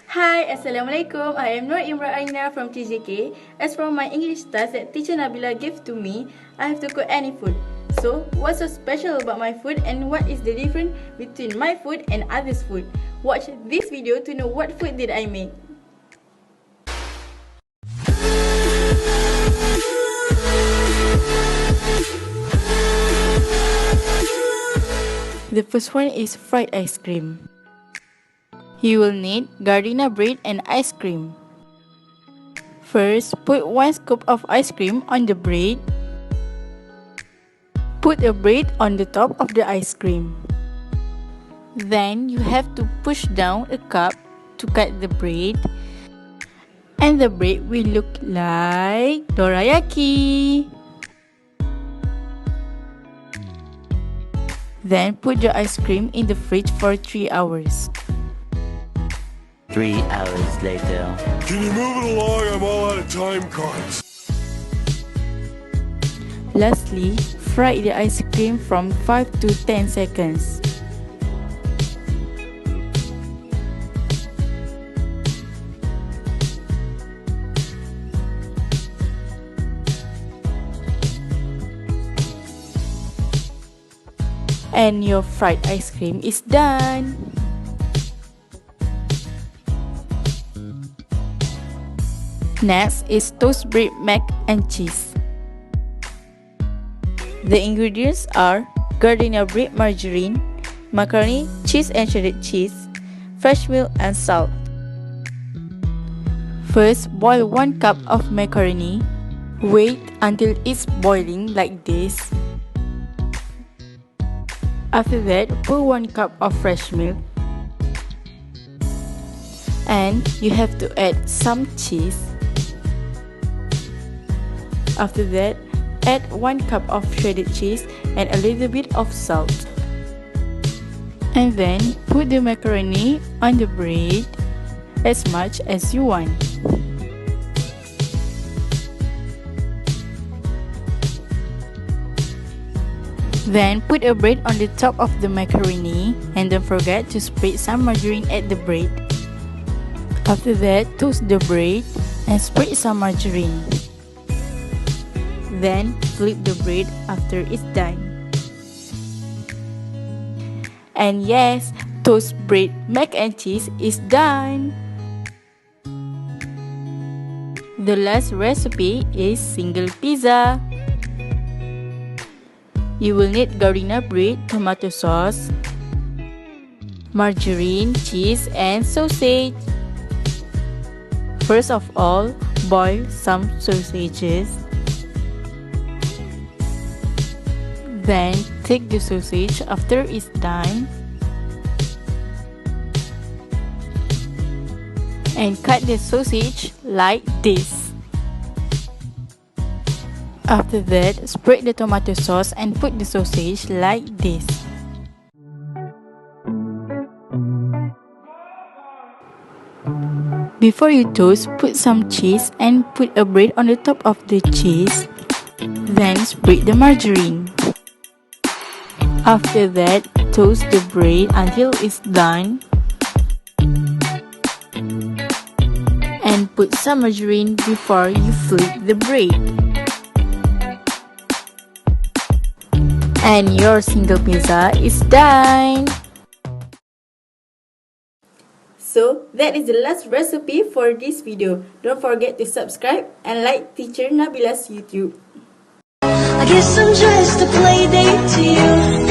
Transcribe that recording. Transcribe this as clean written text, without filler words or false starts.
Hi, Assalamualaikum. I am Imrah Aryna from TJK. As for my English task that teacher Nabila gave to me, I have to cook any food. So, what's so special about my food and what is the difference between my food and others' food? Watch this video to know what food did I make. The first one is fried ice cream. You will need gardenia bread and ice cream. First, put 1 scoop of ice cream on the bread. Put the bread on the top of the ice cream. Then you have to push down a cup to cut the bread. And the bread will look like dorayaki. Then put the ice cream in the fridge for 3 hours. 3 hours later. Can you move it along? I'm all out of time cards. Lastly, fry the ice cream from 5 to 10 seconds. And your fried ice cream is done. Next is toast bread mac and cheese. The ingredients are gardenia bread margarine, macaroni, cheese and shredded cheese, fresh milk and salt. First, boil 1 cup of macaroni. Wait until it's boiling like this. After that, put 1 cup of fresh milk. And you have to add some cheese. After that, add 1 cup of shredded cheese and a little bit of salt. And then put the macaroni on the bread as much as you want. Then put a bread on the top of the macaroni and don't forget to spread some margarine at the bread. After that, toast the bread and spread some margarine. Then flip the bread after it's done. And yes, toast bread mac and cheese is done. The last recipe is single pizza. You will need gardenia bread, tomato sauce, margarine, cheese, and sausage. First of all, boil some sausages. Then take the sausage after it's done and cut the sausage like this. After that, spread the tomato sauce and put the sausage like this. Before you toast, put some cheese and put a bread on the top of the cheese. Then spread the margarine. After that, toast the bread until it's done. And put some margarine before you flip the bread. And your single pizza is done. So that is the last recipe for this video. Don't forget to subscribe and like Teacher Nabila's YouTube. I guess I'm just a play date to you.